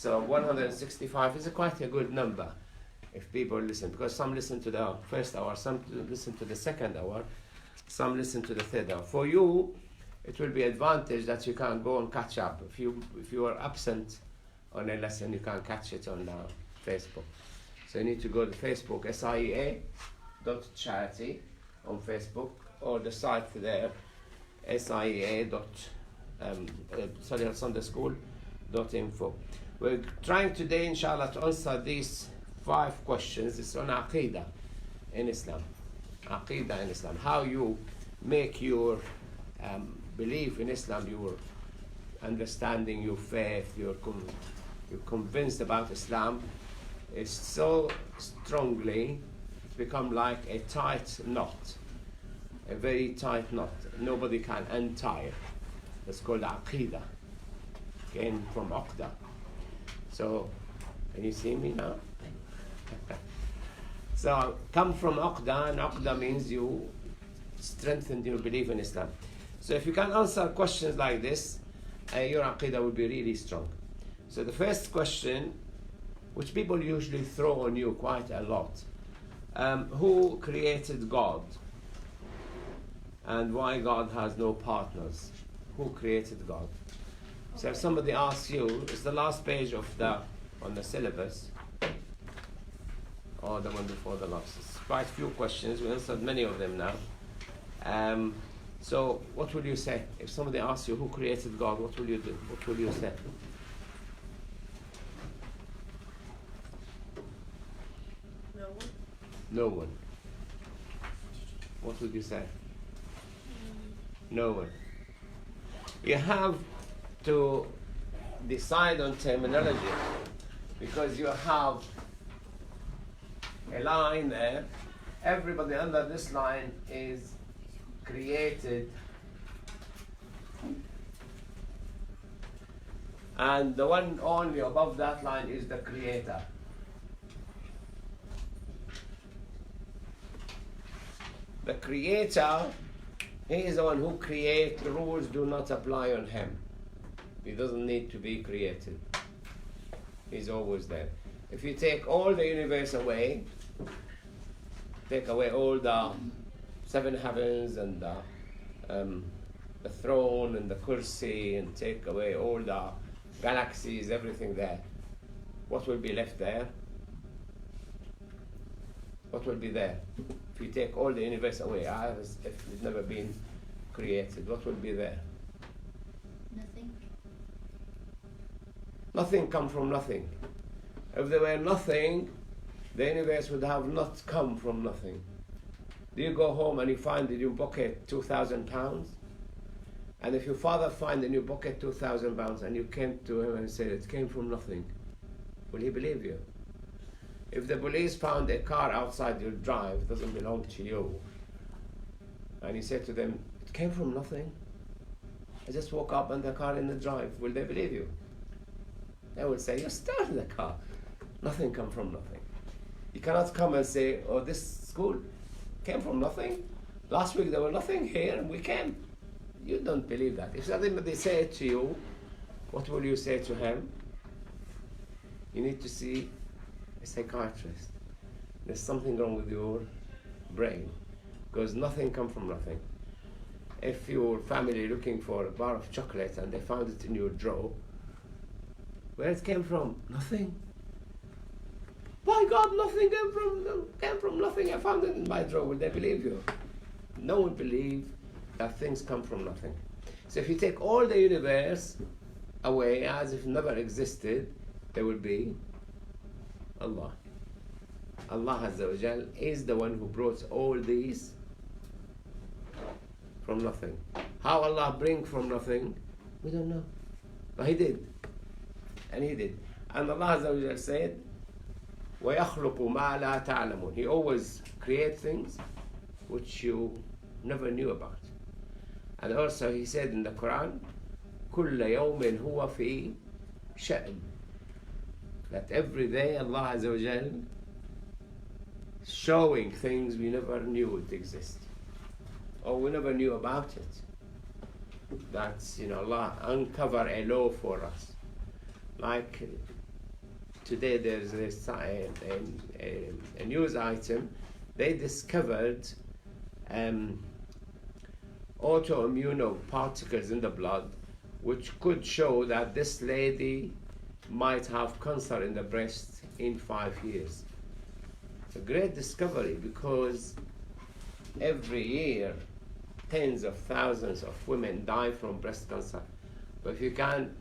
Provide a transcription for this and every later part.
So 165 is quite a good number if people listen, because some listen to the first hour, some listen to the second hour, some listen to the third hour. For you, it will be advantage that you can go and catch up. If you are absent on a lesson, you can catch it on Facebook. So you need to go to Facebook, SIEA.charity on Facebook, or the site there, SIEA.Sundayschool.info. We're trying today, inshallah, to answer these 5 questions. It's on Aqeedah in Islam. Aqeedah in Islam. How you make your belief in Islam, your understanding, your faith, you're convinced about Islam, is so strongly, it's become like a tight knot, a very tight knot. Nobody can untie it. It's called Aqeedah. Came from Aqeedah. So, can you see me now? So, come from Aqeedah, and Aqeedah means you strengthen your belief in Islam. So, if you can answer questions like this, your Aqeedah will be really strong. So, the first question, which people usually throw on you quite a lot, who created God? And why God has no partners? Who created God? So if somebody asks you, it's the last page of on the syllabus, or the one before the last. It's quite few questions. We answered many of them now. So what will you say? If somebody asks you who created God, what will you do? What will you say? No one. No one. What would you say? No one. You have to decide on terminology, because you have a line there. Everybody under this line is created, and the one only above that line is the creator. The creator, he is the one who creates. The rules do not apply on him. He doesn't need to be created. He's always there. If you take all the universe away, take away all the 7 heavens and the throne and the kursi, and take away all the galaxies, everything there, what will be left there? What will be there? If you take all the universe away, as if it's never been created, what will be there? Nothing. Nothing come from nothing. If there were nothing, the universe would have not come from nothing. Do you go home and you find in your pocket £2,000? And if your father find in your pocket £2,000 and you came to him and said it came from nothing, will he believe you? If the police found a car outside your drive, it doesn't belong to you, and you said to them, it came from nothing, I just woke up and the car in the drive, will they believe you? They will say, you started the car. Nothing come from nothing. You cannot come and say, oh, this school came from nothing. Last week there was nothing here and we came. You don't believe that. If somebody say it to you, what will you say to him? You need to see a psychiatrist. There's something wrong with your brain, because nothing comes from nothing. If your family looking for a bar of chocolate and they found it in your drawer, where it came from? Nothing. By God, nothing came from nothing. I found it in my drawer. Will they believe you? No one believes that things come from nothing. So if you take all the universe away as if never existed, there will be Allah. Allah Azza wa Jal is the one who brought all these from nothing. How Allah bring from nothing, we don't know. But He did. And He did. And Allah Azza wa Jal said, وَيَخْلُقُ مَا لَا تَعْلَمُونَ. He always creates things which you never knew about. And also He said in the Quran, كُلَّ يَوْمٍ هُوَ فِي شَأْنٍ. That every day Allah Azza wa Jal showing things we never knew would exist, or we never knew about it. That's, Allah uncover a law for us. Like today there's a news item. They discovered autoimmune particles in the blood, which could show that this lady might have cancer in the breast in 5 years. It's a great discovery, because every year tens of thousands of women die from breast cancer. But if you can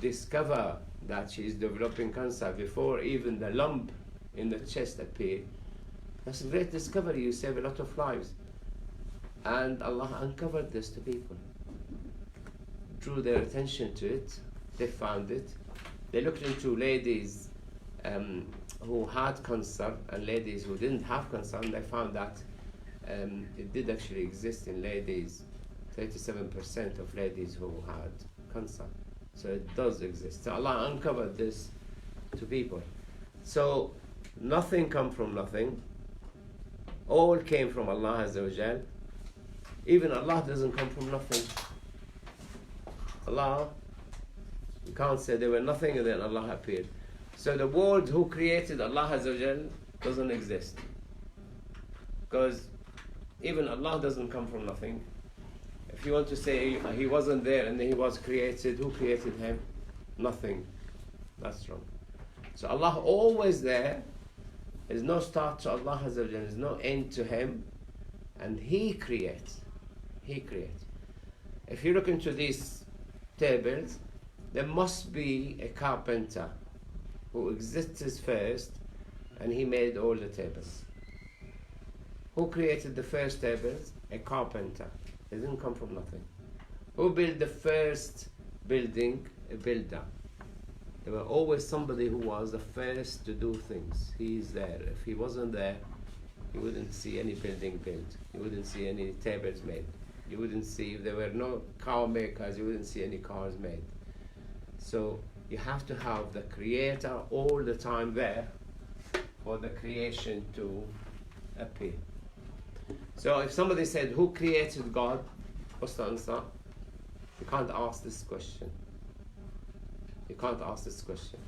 discover that she is developing cancer before even the lump in the chest appears, that's a great discovery. You save a lot of lives. And Allah uncovered this to people, drew their attention to it. They found it. They looked into ladies who had cancer and ladies who didn't have cancer, and they found that it did actually exist in ladies. 37% of ladies who had cancer. So it does exist. So Allah uncovered this to people. So nothing come from nothing. All came from Allah Azza wa Jal. Even Allah doesn't come from nothing. Allah, you can't say there were nothing and then Allah appeared. So the world who created Allah Azza wa Jal doesn't exist. Because even Allah doesn't come from nothing. If you want to say he wasn't there and he was created, who created him? Nothing. That's wrong. So Allah always there. There's no start to Allah Azza wa Jal. There's no end to him. And he creates. He creates. If you look into these tables, there must be a carpenter who existed first, and he made all the tables. Who created the first tables? A carpenter. It didn't come from nothing. Who built the first building? A builder. There was always somebody who was the first to do things. He is there. If he wasn't there, you wouldn't see any building built. You wouldn't see any tables made. You wouldn't see, if there were no car makers, you wouldn't see any cars made. So you have to have the creator all the time there for the creation to appear. So if somebody said, who created God? What's the answer? You can't ask this question. You can't ask this question.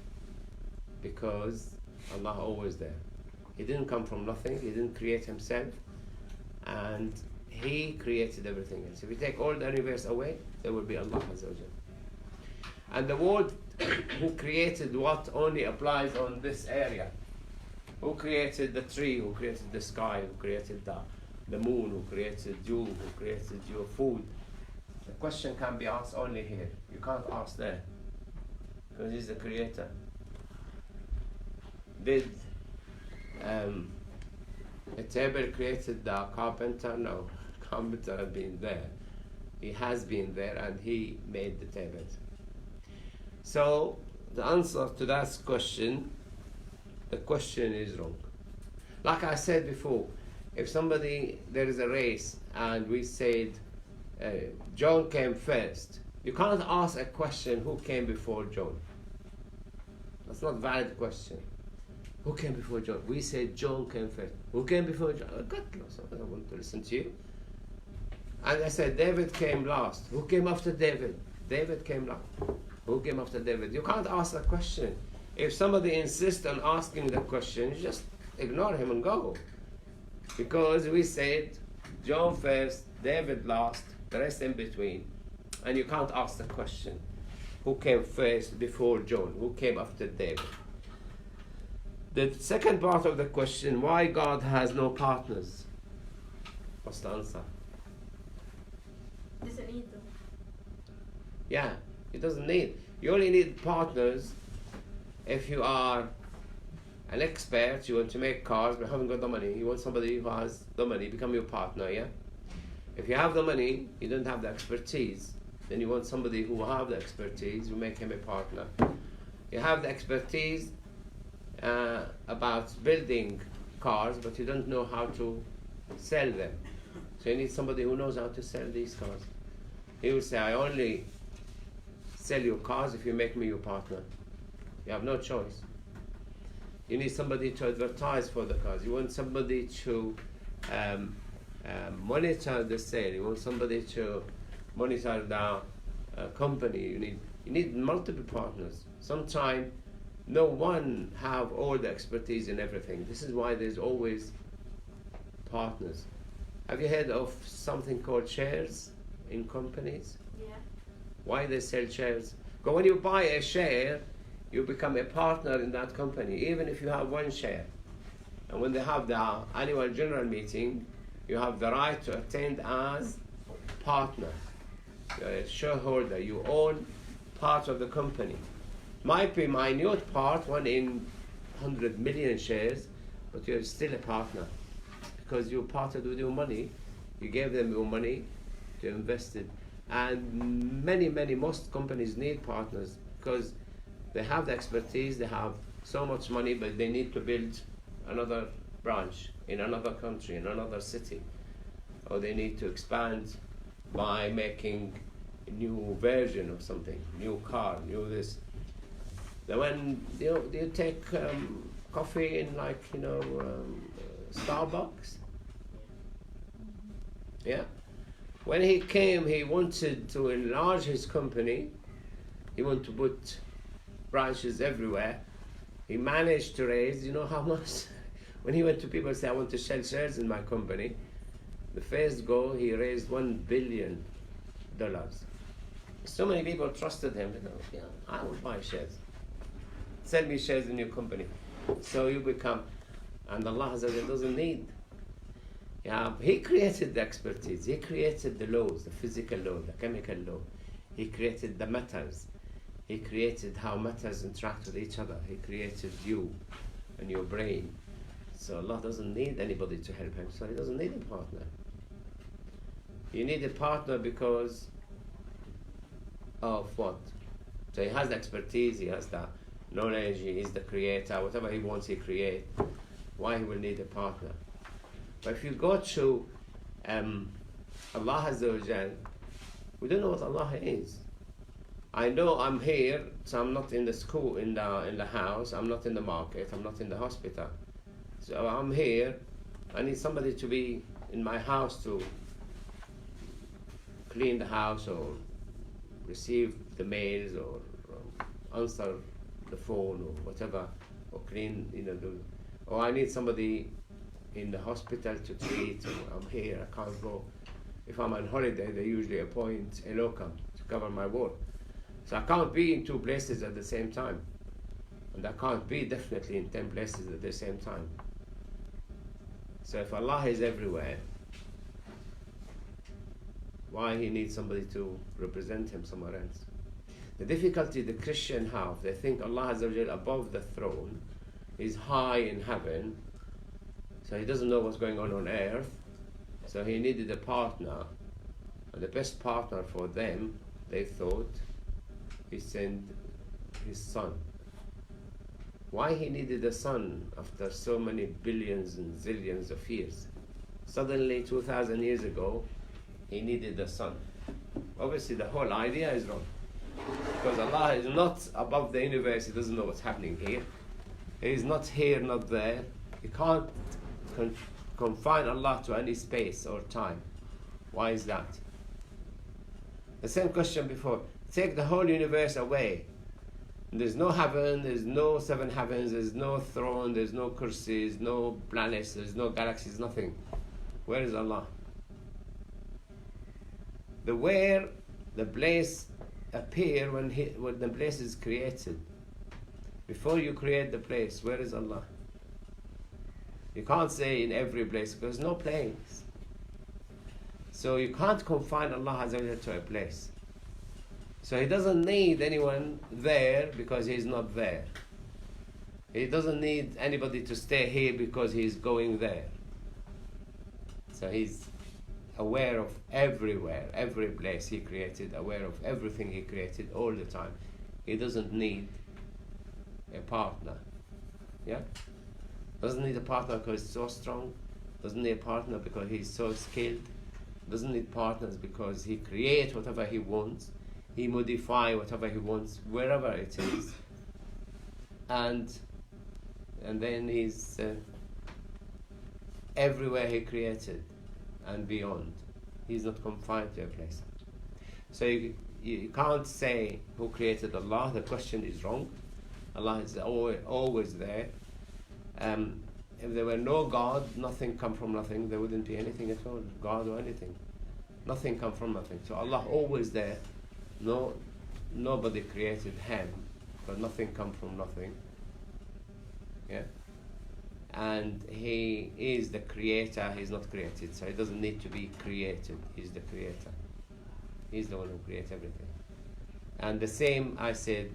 Because Allah always there. He didn't come from nothing. He didn't create himself. And he created everything else. If we take all the universe away, there will be Allah Azza wa Jal. And the word who created what only applies on this area. Who created the tree? Who created the sky? Who created the moon? Who created you? Who created your food? The question can be asked only here. You can't ask there. Because he's the creator. Did a table created the carpenter? No. Carpenter has been there. He has been there and he made the tables. So the answer to that question, the question is wrong. Like I said before, if there is a race and we said John came first, you can't ask a question who came before John. That's not a valid question. Who came before John? We said John came first. Who came before John? God knows. I don't want to listen to you. And I said David came last. Who came after David? David came last. Who came after David? You can't ask that question. If somebody insists on asking the question, you just ignore him and go. Because we said John first, David last, the rest in between. And you can't ask the question. Who came first before John? Who came after David? The second part of the question, why God has no partners? What's the answer? Doesn't need them. Yeah, it doesn't need. You only need partners if you are an expert, you want to make cars but haven't got the money. You want somebody who has the money, become your partner, yeah? If you have the money, you don't have the expertise, then you want somebody who will have the expertise, you make him a partner. You have the expertise about building cars, but you don't know how to sell them. So you need somebody who knows how to sell these cars. He will say, I only sell you cars if you make me your partner. You have no choice. You need somebody to advertise for the cars. You want somebody to monitor the sale. You want somebody to monitor the company. You need multiple partners. Sometimes No one have all the expertise in everything. This is why there's always partners. Have you heard of something called shares in companies? Yeah. Why they sell shares? Because when you buy a share, you become a partner in that company, even if you have one share. And when they have the annual general meeting, you have the right to attend as partner. You're a shareholder. You own part of the company. Might be minute part, 1 in 100 million shares, but you're still a partner because you partnered with your money. You gave them your money to invest it. And most companies need partners because they have the expertise, they have so much money, but they need to build another branch in another country, in another city. Or they need to expand by making a new version of something, new car, new this. Then when you take coffee in Starbucks. Yeah. When he came, he wanted to enlarge his company. He wanted to put branches everywhere. He managed to raise, you know how much? When he went to people and said, I want to sell shares in my company, the first go, he raised $1 billion. So many people trusted him. Yeah, I will buy shares. Sell me shares in your company. So you become, and Allah doesn't need. Yeah, He created the expertise. He created the laws, the physical law, the chemical law. He created the matters. He created how matters interact with each other. He created you and your brain. So Allah doesn't need anybody to help him. So He doesn't need a partner. You need a partner because of what? So He has the expertise, He has the knowledge, He is the creator. Whatever He wants, He creates. Why He will need a partner? But if you go to Allah Azza wa Jal, we don't know what Allah is. I know I'm here, so I'm not in the school, in the house, I'm not in the market, I'm not in the hospital. So I'm here, I need somebody to be in my house to clean the house or receive the mails or answer the phone or whatever, or clean, or I need somebody in the hospital to treat, or I'm here, I can't go. If I'm on holiday, they usually appoint a locum to cover my work. So I can't be in 2 places at the same time. And I can't be definitely in 10 places at the same time. So if Allah is everywhere, why He needs somebody to represent Him somewhere else? The difficulty the Christian have, they think Allah Azza wa Jal above the throne, is high in heaven, so He doesn't know what's going on earth, so He needed a partner, and the best partner for them, they thought, He sent His Son. Why He needed a son after so many billions and zillions of years? Suddenly, 2,000 years ago, He needed a son. Obviously, the whole idea is wrong. Because Allah is not above the universe, He doesn't know what's happening here. He is not here, not there. You can't confine Allah to any space or time. Why is that? The same question before. Take the whole universe away. There's no heaven, there's no 7 heavens, there's no throne, there's no kursis, no planets, there's no galaxies, nothing. Where is Allah? The place appear when the place is created. Before you create the place, where is Allah? You can't say in every place, because there's no place. So you can't confine Allah Azza wa Jalla to a place. So He doesn't need anyone there because He's not there. He doesn't need anybody to stay here because He's going there. So He's aware of everywhere, every place He created, aware of everything He created all the time. He doesn't need a partner. Yeah? Doesn't need a partner because he's so strong. Doesn't need a partner because he's so skilled. Doesn't need partners because He creates whatever He wants. He modify whatever He wants, wherever it is. And then He's everywhere He created and beyond. He's not confined to a place. So you can't say who created Allah. The question is wrong. Allah is always there. If there were no God, nothing come from nothing, there wouldn't be anything at all, God or anything. Nothing come from nothing. So Allah always there. Nobody created him, but nothing come from nothing. Yeah? And he is the creator, he's not created, so he doesn't need to be created. He's the creator. He's the one who creates everything. And the same, I said,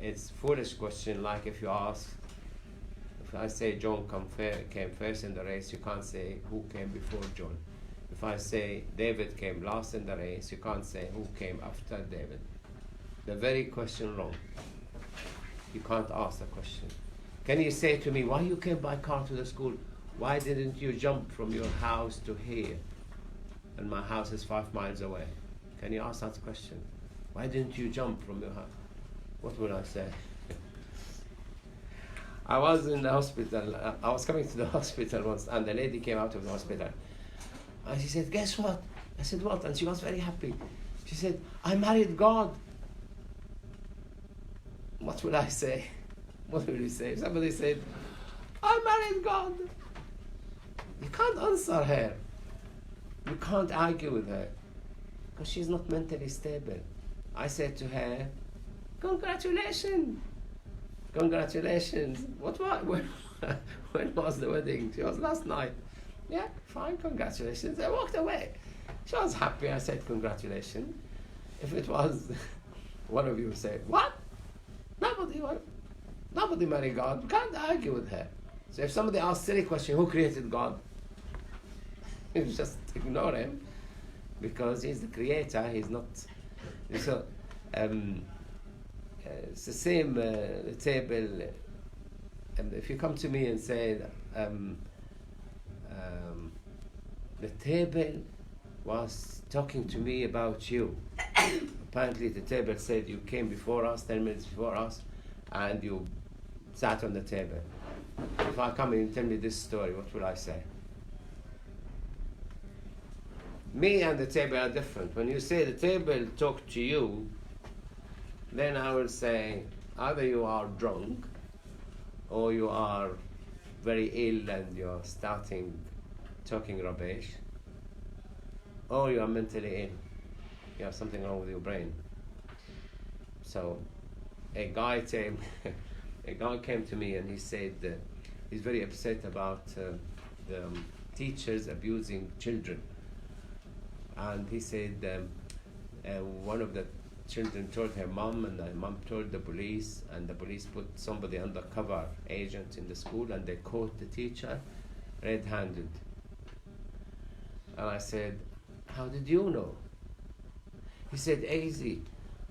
it's foolish question, like if you ask, if I say John came first in the race, you can't say who came before John. If I say David came last in the race, you can't say who came after David. The very question wrong. You can't ask the question. Can you say to me, why you came by car to the school? Why didn't you jump from your house to here? And my house is 5 miles away. Can you ask that question? Why didn't you jump from your house? What would I say? I was in the hospital. I was coming to the hospital once, and the lady came out of the hospital. And she said, guess what? I said, what? And she was very happy. She said, I married God. What would I say? What would you say? If somebody said, I married God. You can't answer her. You can't argue with her. Because she's not mentally stable. I said to her, congratulations. Congratulations. When was the wedding? She was last night. Yeah, fine, congratulations. I walked away. She was happy. I said, congratulations. If it was, one of you would say, what? Nobody married God. You can't argue with her. So if somebody asks a silly question, who created God? You just ignore him, because he's the creator. He's not. So it's the same. The table. If you come to me and say, the table was talking to me about you. Apparently, the table said you came before us, 10 minutes before us, and you sat on the table. If I come and tell me this story, what will I say? Me and the table are different. When you say the table talked to you, then I will say either you are drunk, or you are very ill and you're starting talking rubbish, or you are mentally ill. You have something wrong with your brain. So a guy came to me and he said he's very upset about the teachers abusing children. And he said one of the children told her mom, and the mom told the police, and the police put somebody undercover agent in the school, and they caught the teacher red-handed. And I said, how did you know? He said, easy.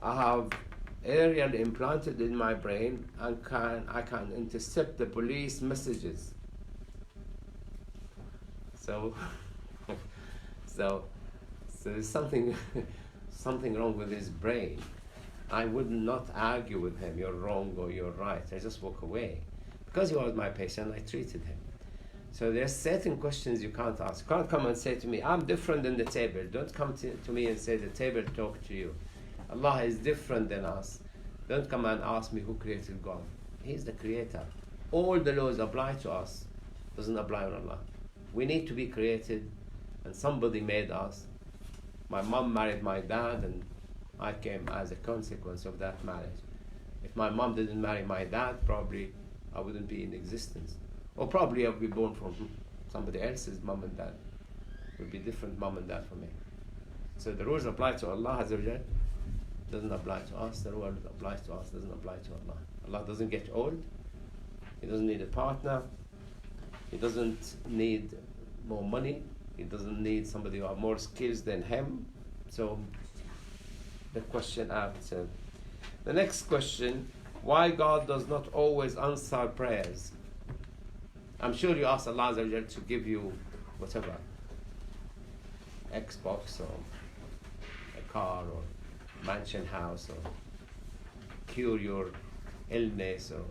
I have aerial implanted in my brain and I can intercept the police messages. So there's something wrong with his brain. I would not argue with him, you're wrong or you're right. I just walk away. Because he was my patient, I treated him. So there's certain questions you can't ask. You can't come and say to me, I'm different than the table. Don't come to me and say the table talked to you. Allah is different than us. Don't come and ask me who created God. He's the creator. All the laws apply to us, doesn't apply on Allah. We need to be created, and somebody made us. My mom married my dad, and I came as a consequence of that marriage. If my mom didn't marry my dad, probably I wouldn't be in existence. Or probably I would be born from somebody else's mom and dad. It would be different mom and dad for me. So the rules apply to Allah Azza wa Jal, doesn't apply to us. The rule applies to us, doesn't apply to Allah. Allah doesn't get old. He doesn't need a partner. He doesn't need more money. He doesn't need somebody who has more skills than him. So the question after. The next question, why God does not always answer prayers? I'm sure you asked Allah Azza wa Jal to give you whatever, Xbox or a car or mansion house, or cure your illness, or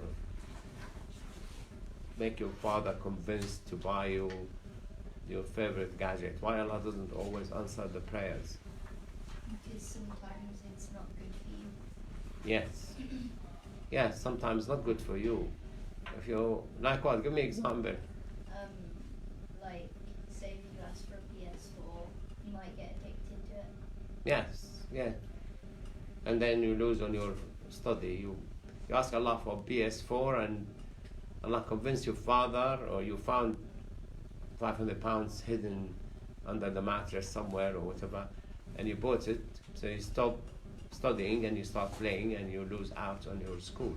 make your father convinced to buy you your favorite gadget. Why Allah doesn't always answer the prayers? Because sometimes it's not good for you. Yes. Yes, sometimes not good for you. If you like what? Give me example. Like, say if you ask for a PS4, you might get addicted to it. Yes, yeah. And then you lose on your study. You ask Allah for PS4 and Allah convinced your father, or you found £500 hidden under the mattress somewhere or whatever, and you bought it, so you stop studying and you start playing and you lose out on your school.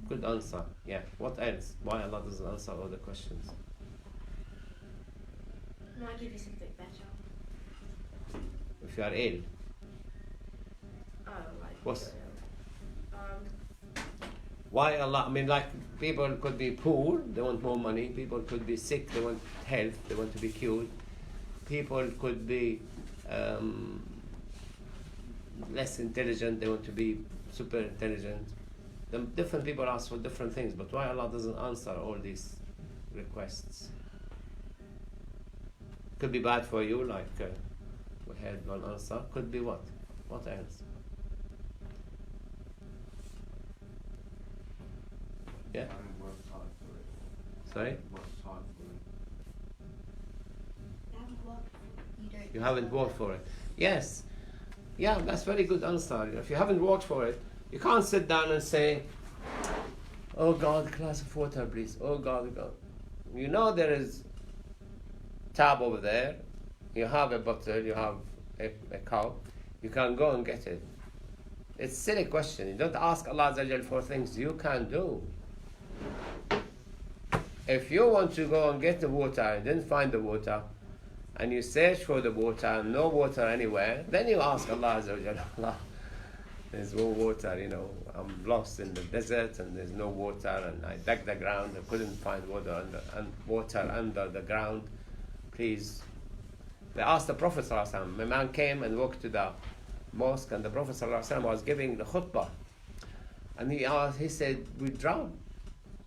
Good answer. Yeah. What else? Why Allah doesn't answer all the questions? Might give you something better. If you are ill, Oh, like. What's- Um, why Allah? I mean, like, people could be poor, they want more money. People could be sick, they want health, they want to be cured. People could be less intelligent, they want to be super intelligent. The different people ask for different things, but why Allah doesn't answer all these requests? Could be bad for you, like we had one answer. Could be what? What else? Yeah? Sorry? You haven't worked for it. Yes. Yeah, that's very good answer. If you haven't worked for it, you can't sit down and say, oh God, glass of water, please. Oh God, God. You know there is tap over there. You have a bottle, you have a cup. You can go and get it. It's a silly question. You don't ask Allah Azza wa Jal for things you can do. If you want to go and get the water and didn't find the water, and you search for the water and no water anywhere, then you ask Allah Azza wa Jal, Allah, there's no water, you know, I'm lost in the desert and there's no water, and I dug the ground, I couldn't find water under the ground. Please. They asked the Prophet ﷺ. A man came and walked to the mosque, and the Prophet ﷺ was giving the khutbah. And he said, we drown.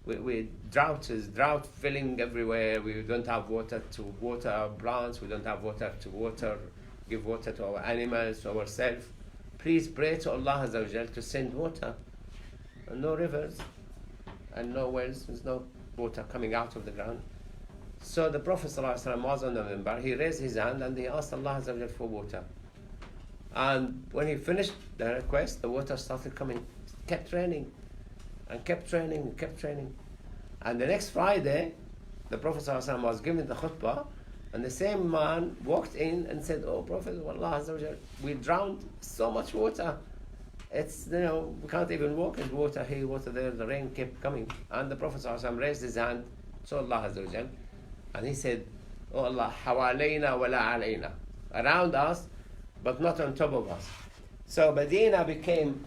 We drought filling everywhere. We don't have water to water our plants. We don't have water to give water to our animals, to ourselves. Please pray to Allah Azza wa Jal to send water. And no rivers and no wells. There's no water coming out of the ground. So the Prophet ﷺ was on the minbar. He raised his hand and he asked Allah Azza wa Jal for water. And when he finished the request, the water started coming. It kept raining. And kept raining and kept raining. And the next Friday, the Prophet ﷺ was giving the khutbah, and the same man walked in and said, oh Prophet of Allah Azza wa Jal, we drowned so much water. It's, you know, we can't even walk in water here, water there, the rain kept coming. And the Prophet ﷺ raised his hand to Allah Azza wa Jal, and he said, oh Allah, hawalayna wa la alayna, around us, but not on top of us. So Medina became,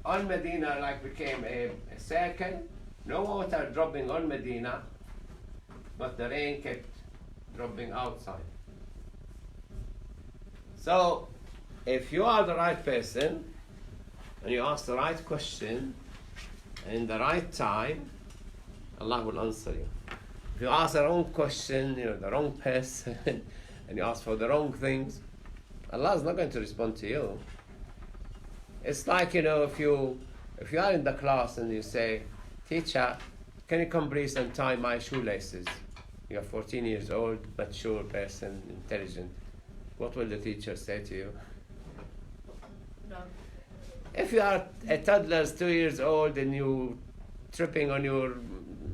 on Medina like became a circle, no water dropping on Medina, but the rain kept dropping outside. So if you are the right person and you ask the right question in the right time, Allah will answer you. If you ask the wrong question, you're the wrong person, and you ask for the wrong things, Allah is not going to respond to you. It's like, you know, if you are in the class and you say, teacher, can you come please and tie my shoelaces? You're 14 years old, mature person, intelligent. What will the teacher say to you? no. If you are a toddler, 2 years old, and you tripping on your,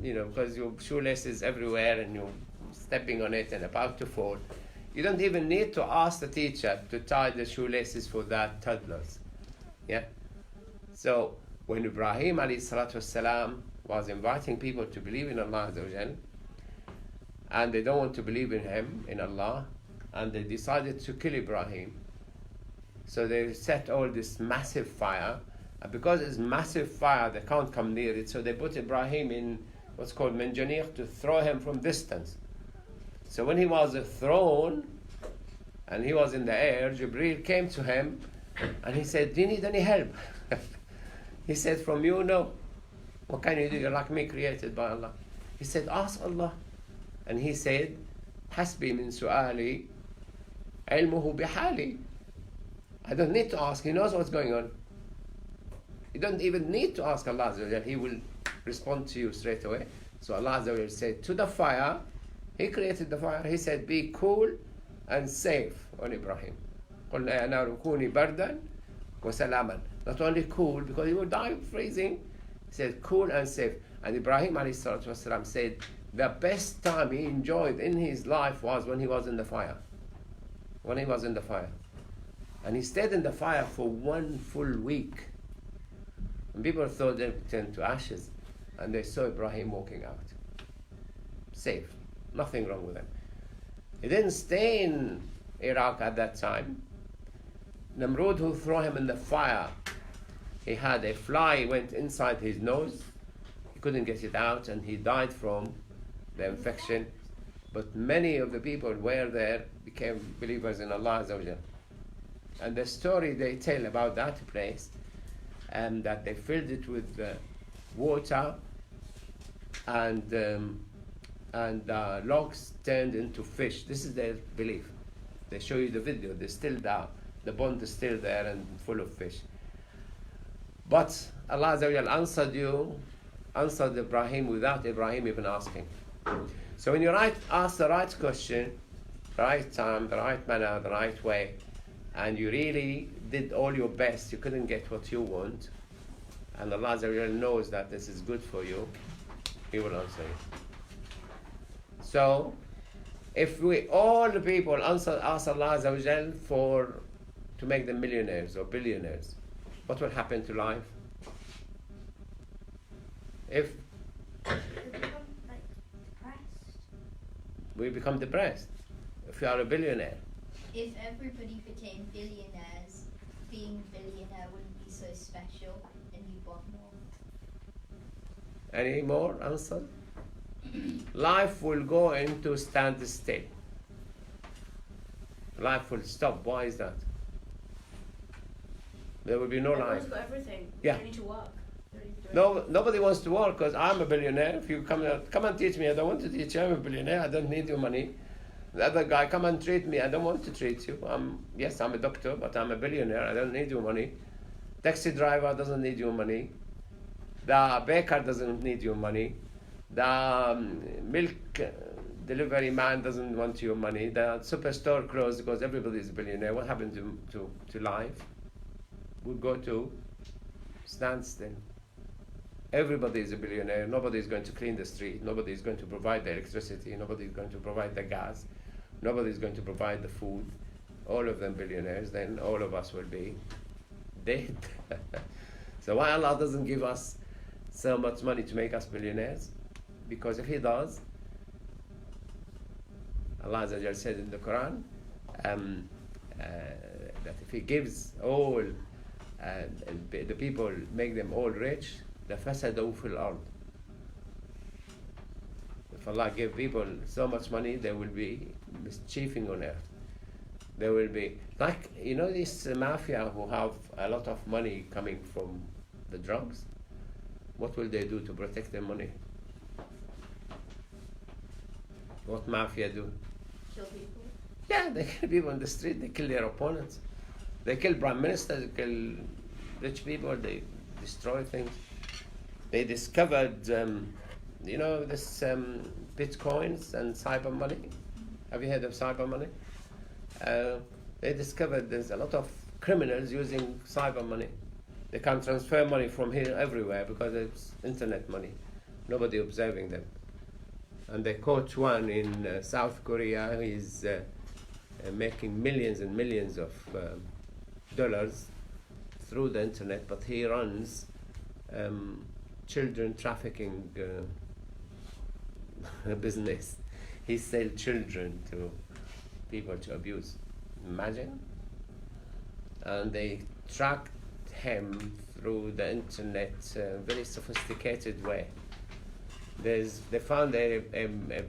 you know, because your shoelace is everywhere and you're stepping on it and about to fall, you don't even need to ask the teacher to tie the shoelaces for that toddlers. Yeah? So when Ibrahim ﷺ was inviting people to believe in Allah Azza wa Jal, and they don't want to believe in him, in Allah, and they decided to kill Ibrahim, so they set all this massive fire, and because it's massive fire they can't come near it, so they put Ibrahim in what's called manjanir to throw him from distance. So when he was thrown and he was in the air, Jibreel came to him and he said, do you need any help? He said, from you, no. What can you do? You're like me, created by Allah. He said, ask Allah. And he said, Hasbi min su'ali ilmuhu bihali. I don't need to ask, he knows what's going on. You don't even need to ask Allah Azza wa Jal. He will respond to you straight away. So Allah Azza wa Jal said to the fire, He created the fire. He said, be cool and safe on Ibrahim. قُلْنَا يَا نَارُ كُونِي بَرْدًا وَسَلَامًا. Not only cool, because he would die freezing. He said, cool and safe. And Ibrahim ﷺ said, the best time he enjoyed in his life was when he was in the fire. When he was in the fire. And he stayed in the fire for 1 full week. And people thought they would turn to ashes. And they saw Ibrahim walking out. Safe. Nothing wrong with him. He didn't stay in Iraq at that time. Namrud, who threw him in the fire, he had a fly went inside his nose. He couldn't get it out, and he died from the infection. But many of the people who were there became believers in Allah Azza wa Jal. And the story they tell about that place, and that they filled it with water, and logs turned into fish. This is their belief. They show you the video. They're still there. The bond is still there and full of fish. But Allah Azza wa Jal answered Ibrahim without Ibrahim even asking. So when you ask the right question, the right time, the right manner, the right way, and you really did all your best, you couldn't get what you want, and Allah Azza wa Jal knows that this is good for you, He will answer you. So, if all the people ask Allah Azza wa Jal to make them millionaires or billionaires, what will happen to life? If You become like depressed. we become depressed, if you are a billionaire, If everybody became billionaires, being a billionaire wouldn't be so special, and you'd want more. any more answer? Life will go into standstill. Life will stop. Why is that? There will be no Everyone's life. got everything. Yeah. You don't need to work. You don't need to do No, nobody wants to work because I'm a billionaire. If you come and teach me, I don't want to teach you. I'm a billionaire. I don't need your money. The other guy, come and treat me. I don't want to treat you. Yes, I'm a doctor, but I'm a billionaire. I don't need your money. Taxi driver doesn't need your money. The baker doesn't need your money. The milk delivery man doesn't want your money. The superstore closed because everybody is a billionaire. What happened to life? We'll go to standstill. Everybody is a billionaire. Nobody is going to clean the street. Nobody is going to provide the electricity. Nobody is going to provide the gas. Nobody is going to provide the food. All of them billionaires. Then all of us will be dead. So why Allah doesn't give us so much money to make us billionaires? Because if He does, Allah Azza wa Jal said in the Quran that if He gives all the people, make them all rich, لَفَسَدُوا فِي الْأَرْضِ. If Allah give people so much money, they will be mischieving on earth. They will be like, this mafia who have a lot of money coming from the drugs. What will they do to protect their money? What mafia do? Kill people. Yeah, they kill people on the street. They kill their opponents. They kill prime ministers. They kill rich people. They destroy things. They discovered, this bitcoins and cyber money. Have you heard of cyber money? They discovered there's a lot of criminals using cyber money. They can transfer money from here everywhere because it's internet money. Nobody observing them. And they caught one in South Korea. He's making millions and millions of dollars through the internet, but he runs children trafficking business. He sells children to people to abuse. Imagine. And they tracked him through the internet, very sophisticated way. They found a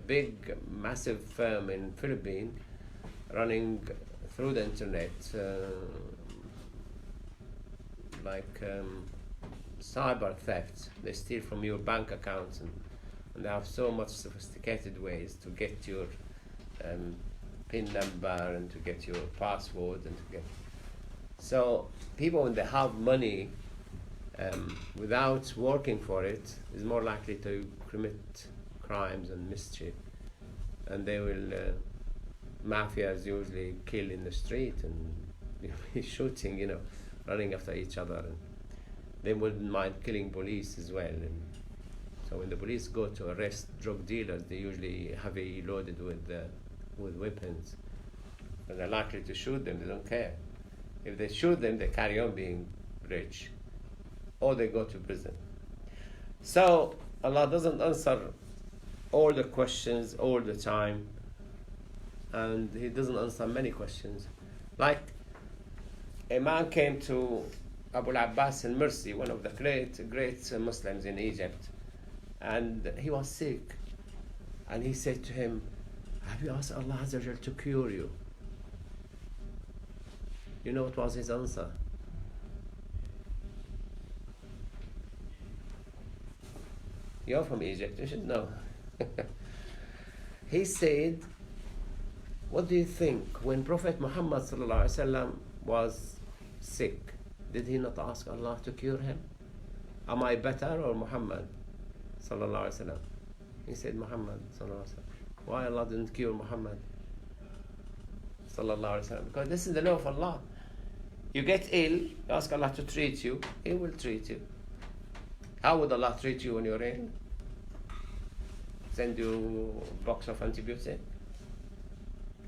big, massive firm in Philippines running through the internet, cyber theft. They steal from your bank accounts, and they have so much sophisticated ways to get your PIN number and to get your password and to get. So people, when they have money, without working for it, is more likely to commit crimes and mischief. And they will, mafias usually kill in the street and shooting, running after each other. And they wouldn't mind killing police as well. And so when the police go to arrest drug dealers, they usually heavy loaded with weapons. And they're likely to shoot them, they don't care. If they shoot them, they carry on being rich, or they go to prison. So Allah doesn't answer all the questions all the time, and He doesn't answer many questions. Like a man came to Abu al-Abbas al-Mursi, one of the great Muslims in Egypt, and he was sick. And he said to him, have you asked Allah Azza wa Jal to cure you? You know what was his answer? You're from Egypt, you should know. He said, what do you think? When Prophet Muhammad was sick, did he not ask Allah to cure him? Am I better or Muhammad? He said, Muhammad. Why Allah didn't cure Muhammad? Because this is the law of Allah. You get ill, you ask Allah to treat you, He will treat you. How would Allah treat you when you're ill? Send you a box of antibiotics?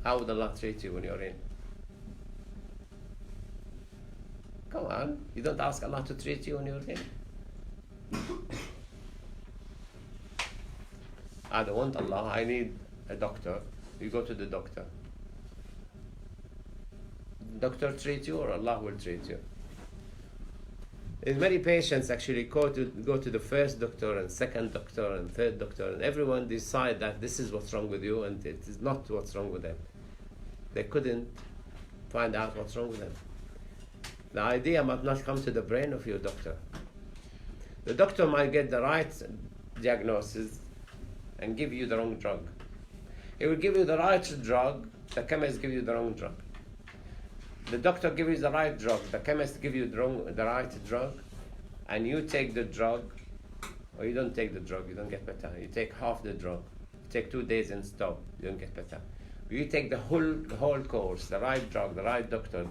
How would Allah treat you when you're ill? Come on, you don't ask Allah to treat you when you're ill. I don't want Allah, I need a doctor. You go to the doctor. Doctor treat you or Allah will treat you. And many patients actually go to the first doctor and second doctor and third doctor, and everyone decide that this is what's wrong with you and it is not what's wrong with them. They couldn't find out what's wrong with them. The idea might not come to the brain of your doctor. The doctor might get the right diagnosis and give you the wrong drug. He will give you the right drug, the chemist give you the wrong drug. The doctor gives you the right drug, the chemist gives you the right drug, and you take the drug, or you don't take the drug, you don't get better. You take half the drug, you take 2 days and stop, you don't get better. You take the whole course, the right drug, the right doctor,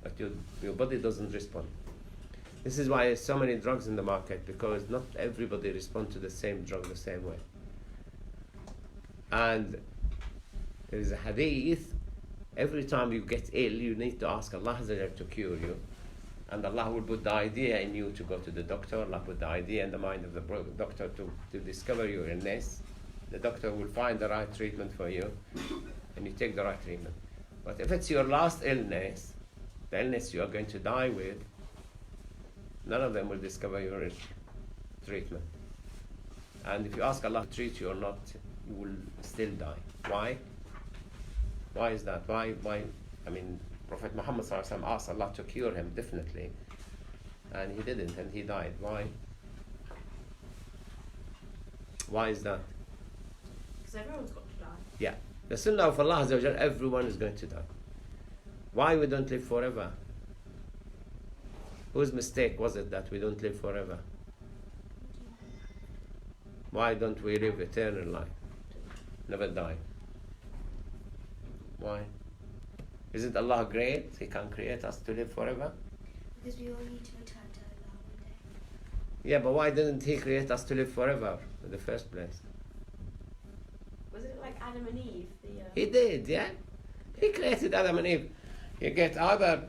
but your body doesn't respond. This is why there's so many drugs in the market, because not everybody responds to the same drug the same way. And there is a hadith, every time you get ill, you need to ask Allah to cure you. And Allah will put the idea in you to go to the doctor. Allah put the idea in the mind of the doctor to discover your illness. The doctor will find the right treatment for you, and you take the right treatment. But if it's your last illness, the illness you are going to die with, none of them will discover your treatment. And if you ask Allah to treat you or not, you will still die. Why? Why is that? Why? I mean, Prophet Muhammad asked Allah to cure him, definitely. And he didn't, and he died. Why? Why is that? Because everyone's got to die. Yeah. The sunnah of Allah Azza wa Jal, everyone is going to die. Why we don't live forever? Whose mistake was it that we don't live forever? Why don't we live eternal life? Never die. Why? Isn't Allah great? He can create us to live forever? Because we all need to return to Allah one day. Yeah, but why didn't He create us to live forever in the first place? Was it like Adam and Eve? He did, yeah? He created Adam and Eve. You get either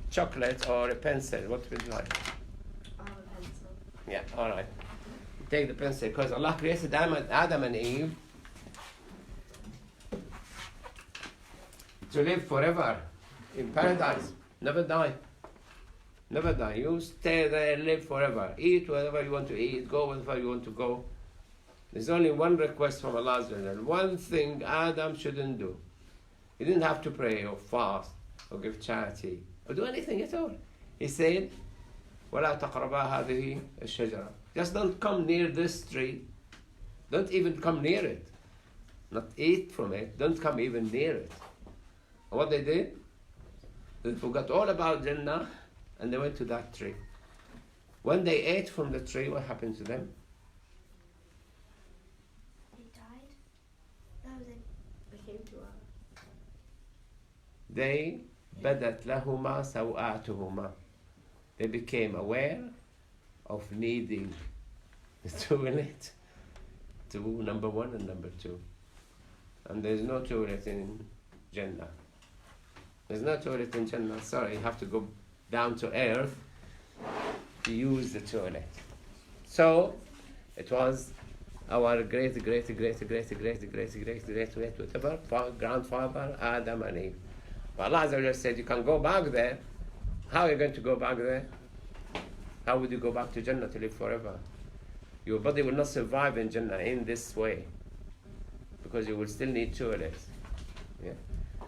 chocolate or a pencil. What would you like? Oh, a pencil. Yeah, all right. Take the pencil, because Allah created Adam and Eve to live forever in paradise. Never die. Never die. You stay there, live forever. Eat whatever you want to eat, go wherever you want to go. There's only one request from Allah. One thing Adam shouldn't do. He didn't have to pray or fast or give charity or do anything at all. He said, وَلَا تَقْرَبَا هَذِهِ الشَّجَرَةِ. Just don't come near this tree. Don't even come near it. Not eat from it. Don't come even near it. And what they did? They forgot all about Jannah and they went to that tree. When they ate from the tree, what happened to them? They died. That was it. They came to us. They بدت لهما سوآتهما. They became aware of needing the toilet to number one and number two. And there's no toilet in Jannah. There's no toilet in Jannah. Sorry, you have to go down to earth to use the toilet. So it was our great whatever grandfather Adam and Eve. But Allah Azza wa Jalla said you can go back there. How are you going to go back there? How would you go back to Jannah to live forever? Your body will not survive in Jannah in this way, because you will still need toilets. Yeah.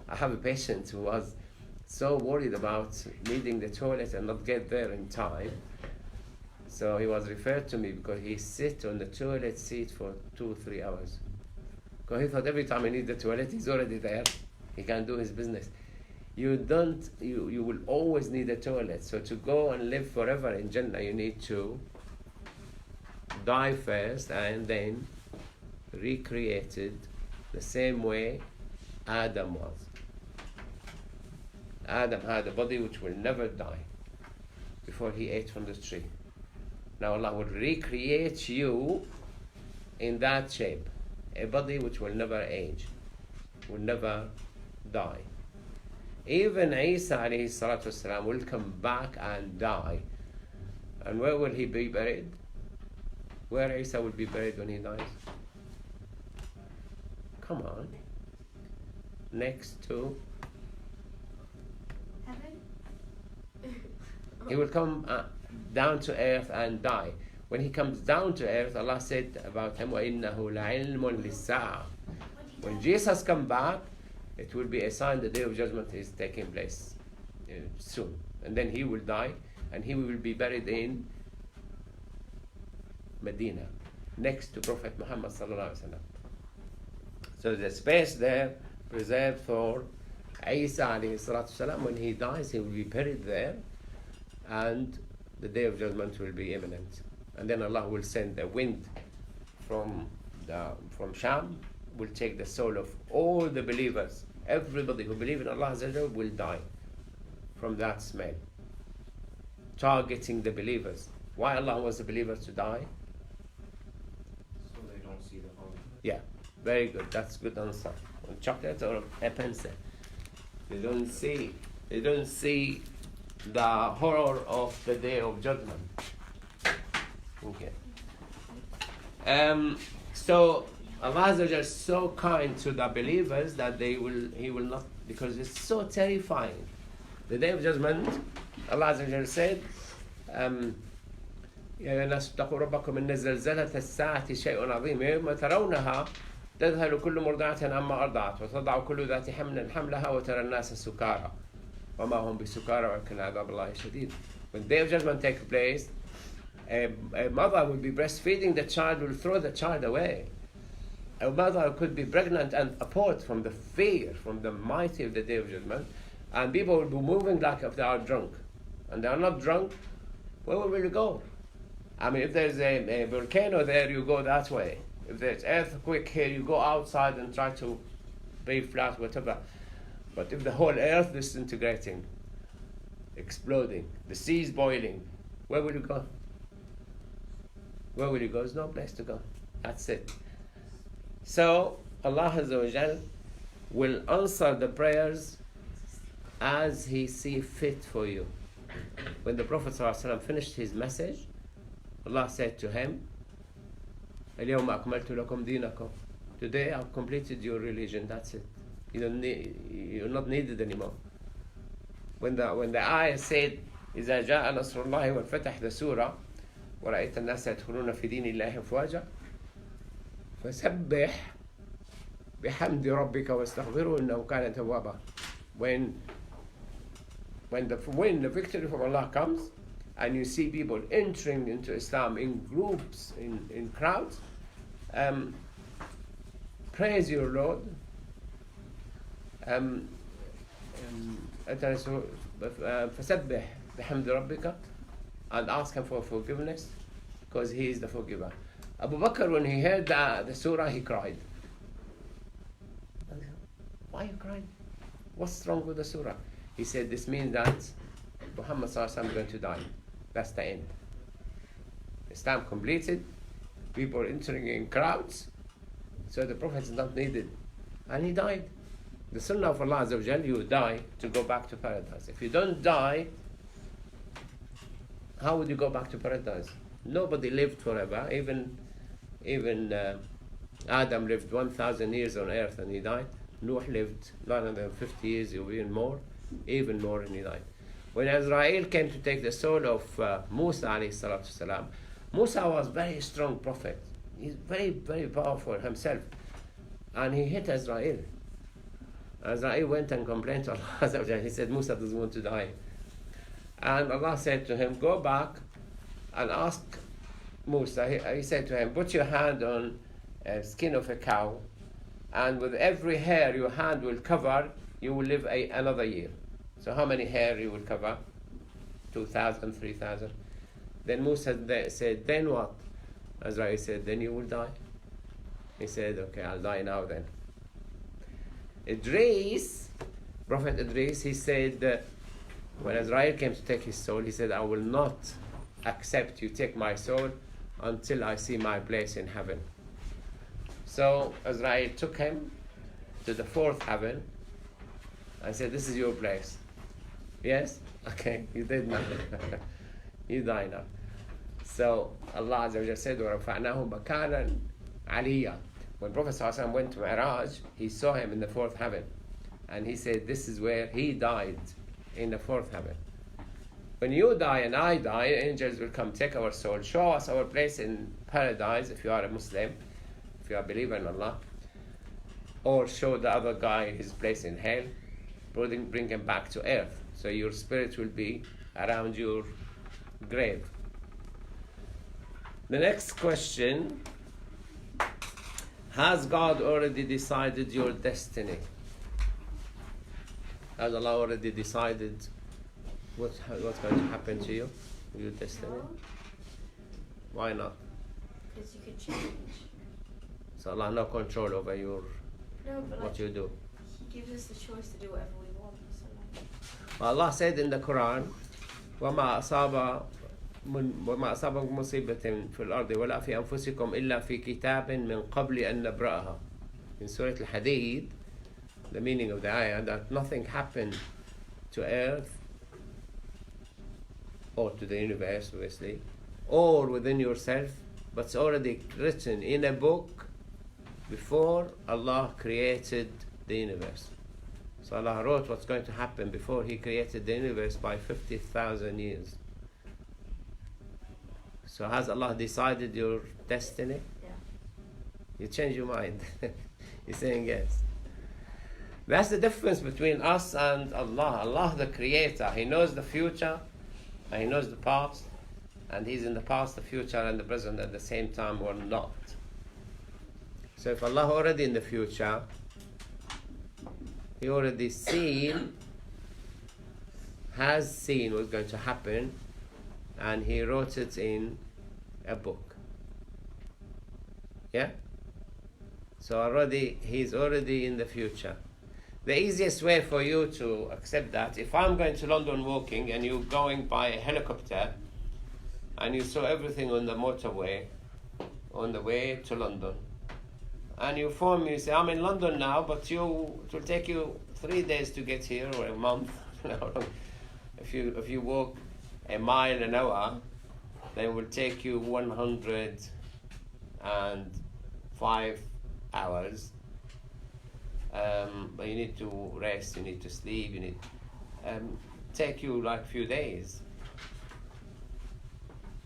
I have a patient who was so worried about needing the toilet and not get there in time. So he was referred to me because he sit on the toilet seat for 2-3 hours. Because he thought every time he needs the toilet, he's already there. He can do his business. You will always need a toilet. So to go and live forever in Jannah, you need to die first and then recreated the same way Adam was. Adam had a body which will never die before he ate from the tree. Now Allah will recreate you in that shape, a body which will never age, will never die. Even Isa alayhi salatu wasalam will come back and die. And where will he be buried? Where Isa will be buried when he dies? Come on. Next to Heaven? he will come down to earth and die. When he comes down to earth, Allah said about him, وَإِنَّهُ لَعِلْمٌ لِلسَّاعَةِ. When Jesus comes back, it will be a sign the day of judgment is taking place soon. And then he will die, and he will be buried in Medina, next to Prophet Muhammad sallallahu alaihi wasallam. So the space there preserved for Isa alayhi salatu wasalam. When he dies, he will be buried there, and the day of judgment will be imminent. And then Allah will send a wind from Sham, will take the soul of all the believers. Everybody who believes in Allah Azza wa Jalla will die from that smell, targeting the believers. Why Allah wants the believers to die? So they don't see the harm. Yeah, very good. That's good answer. On chocolate or a pencil. They don't see the horror of the day of judgment. Okay. So Allah Azza wa Jalla is so kind to the believers that He will not, because it's so terrifying. The day of judgment, Allah Azza wa Jalla said, يا أيها الناس اتقوا ربكم إن زلزلة الساعة شيء عظيم يوم ترونها تذهل كل مرضعة عما أرضعت وتضع كل ذات حمل حملها وترى الناس سكارى وما هم بسكارى ولكن عذاب الله شديد. When the day of judgment takes place, a mother will be breastfeeding the child, will throw the child away. A mother could be pregnant and abort from the fear, from the mighty of the day of judgment, and people will be moving like if they are drunk. And they are not drunk, where will you go? I mean, if there's a volcano there, you go that way. If there's earthquake here, you go outside and try to be flat, whatever. But if the whole earth is disintegrating, exploding, the sea is boiling, where will you go? Where will you go? There's no place to go. That's it. So Allah Azza wa Jal will answer the prayers as He sees fit for you. When the Prophet ﷺ finished his message, Allah said to him, اليوم أكملت لكم دينكم. Today I've completed your religion. That's it. You're not needed anymore. When the ayah said إذا جاء نصر الله والفتح, the surah, ورأيت الناس يدخلون في دين الله أفواجا فسبح بحمد ربك واستغفره إنه كان توابا. When the victory from Allah comes and you see people entering into Islam in groups, in crowds, praise your Lord. فسبح بحمد ربك. and ask him for forgiveness, because he is the forgiver. Abu Bakr, when he heard the surah, he cried. Why are you crying? What's wrong with the surah? He said, this means that Muhammad is going to die. That's the end. Islam completed, people are entering in crowds, so the Prophet is not needed. And he died. The sunnah of Allah Azza wa Jal, you die to go back to paradise. If you don't die, how would you go back to paradise? Nobody lived forever. Even Adam lived 1,000 years on earth and he died. Nuh lived 950 years, even more, and he died. When Israel came to take the soul of Musa alayhi salatu salam, Musa was a very strong prophet. He's very, very powerful himself. And he hit Israel. Israel went and complained to Allah. He said, Musa doesn't want to die. And Allah said to him, go back and ask Musa. He said to him, put your hand on a skin of a cow, and with every hair your hand will cover, you will live another year. So how many hair you will cover? 2,000, 3,000. Then Musa said, then what? Azrael said, then you will die. He said, okay, I'll die now then. Prophet Idris, he said, when Azrael came to take his soul, he said, I will not accept you take my soul until I see my place in heaven. So Azrael took him to the fourth heaven and said, this is your place. Yes? Okay, you did now. You die now. So Allah Azza wa Jalla said, وَرَفَعْنَاهُ مَكَانًا عَلِيًّا. When Prophet ﷺ went to Mi'raj, he saw him in the fourth heaven. And he said, this is where he died, in the fourth heaven. When you die and I die, angels will come take our soul, show us our place in paradise if you are a Muslim, if you are a believer in Allah, or show the other guy his place in hell, bring him back to earth. So your spirit will be around your grave. The next question, has God already decided your destiny? Has Allah already decided what's going to happen to you, your destiny? No, Why not? because you could change. So Allah no control over your No, but what like, you do. He gives us the choice to do whatever we want. So like, Well, Allah said in the Quran, وَمَا أَصَابَكُم مُصِيبَةٍ فِي الْأَرْضِ وَلَا فِي أَنفُسِكُمْ إِلَّا فِي كِتَابٍ مِّن قَبْلِ أَن نَبْرَأَهَا. In Surah Al-Hadid, the meaning of the ayah, that nothing happened to earth or to the universe, obviously, or within yourself, but it's already written in a book before Allah created the universe. So Allah wrote what's going to happen before He created the universe by 50,000 years. So has Allah decided your destiny? yeah. You change your mind. You're saying yes. That's the difference between us and Allah. Allah, the Creator, He knows the future and He knows the past, and He's in the past, the future, and the present at the same time, or not. So if Allah already in the future, He already has seen what's going to happen, and He wrote it in a book. Yeah? So He's already in the future. The easiest way for you to accept that, if I'm going to London walking and you're going by a helicopter and you saw everything on the motorway on the way to London, and you phone me, you say, I'm in London now, but it will take you 3 days to get here, or a month. If you walk a mile an hour, then it will take you 105 hours. But you need to rest, you need to sleep, you need take you like a few days.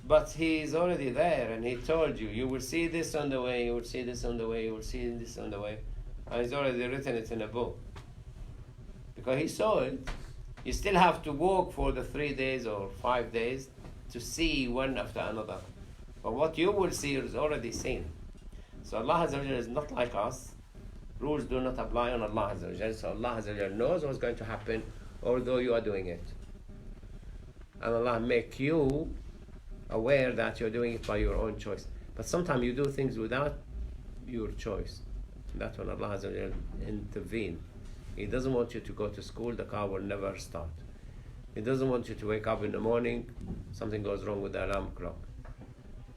But He's already there, and He told you, you will see this on the way, you will see this on the way, you will see this on the way. And He's already written it in a book. Because He saw it. You still have to walk for the 3 days or 5 days to see one after another. But what you will see is already seen. So Allah Azza wa Jalla is not like us. Rules do not apply on Allah Azza wa Jalla. So Allah Azza wa Jalla knows what's going to happen, although you are doing it. And Allah make you aware that you're doing it by your own choice. But sometimes you do things without your choice. That's when Allah Azza wa Jal intervene. He doesn't want you to go to school, the car will never start. He doesn't want you to wake up in the morning, something goes wrong with the alarm clock.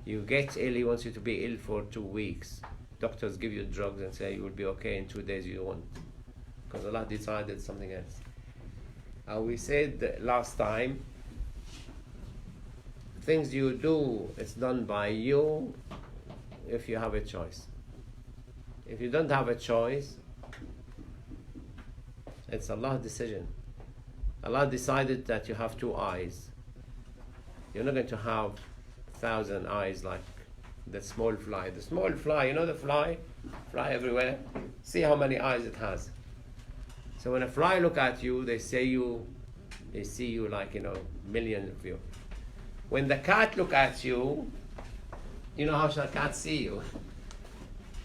You get ill, he wants you to be ill for 2 weeks. Doctors give you drugs and say you will be okay in 2 days, you won't. Because Allah decided something else. We said last time, things you do, it's done by you if you have a choice. If you don't have a choice, it's Allah's decision. Allah decided that you have 2 eyes. You're not going to have 1,000 eyes like the small fly. The small fly, you know the fly? Fly everywhere. See how many eyes it has. So when a fly look at you, they see you like, millions of you. When the cat look at you, you know how shall cat see you?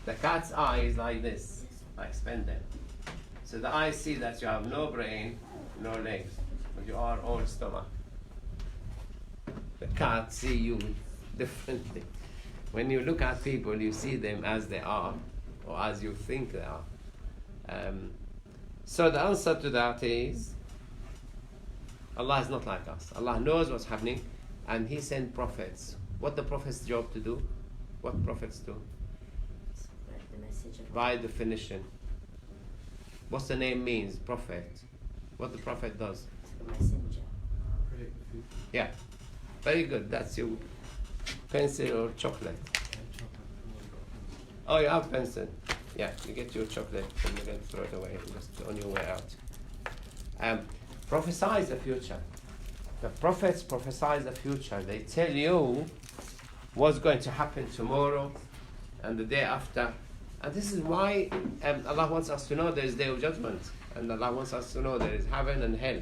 The cat's eye is like this, like spindle. So the eyes see that you have no brain, no legs, but you are all stomach. The cat see you differently. When you look at people, you see them as they are, or as you think they are. So the answer to that is, Allah is not like us. Allah knows what's happening, and He sent prophets. What the prophet's job to do? What prophets do? Spread the message of By definition. What's the name means? Prophet. What the prophet does? the messenger. Yeah. Very good. That's your pencil or chocolate. Oh, you have pencil. Yeah, you get your chocolate and you can throw it away just on your way out. Prophesize the future. The prophets prophesize the future. They tell you what's going to happen tomorrow and the day after. And this is why Allah wants us to know there is day of judgment. And Allah wants us to know there is heaven and hell.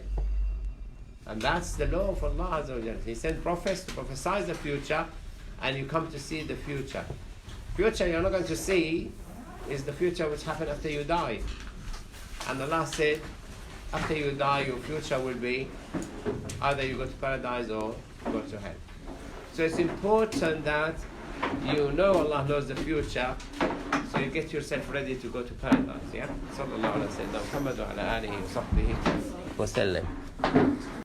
And that's the law of Allah Azza wa Jalla. He sent prophets to prophesy the future, and you come to see the future. Future you're not going to see is the future which happens after you die. And Allah said, after you die, your future will be either you go to paradise or go to hell. So it's important that you know Allah knows the future, so you get yourself ready to go to paradise. Yeah? Sallallahu alaihi wa sallam. Muhammad wa ala alihi wa sahbihi wa sallam.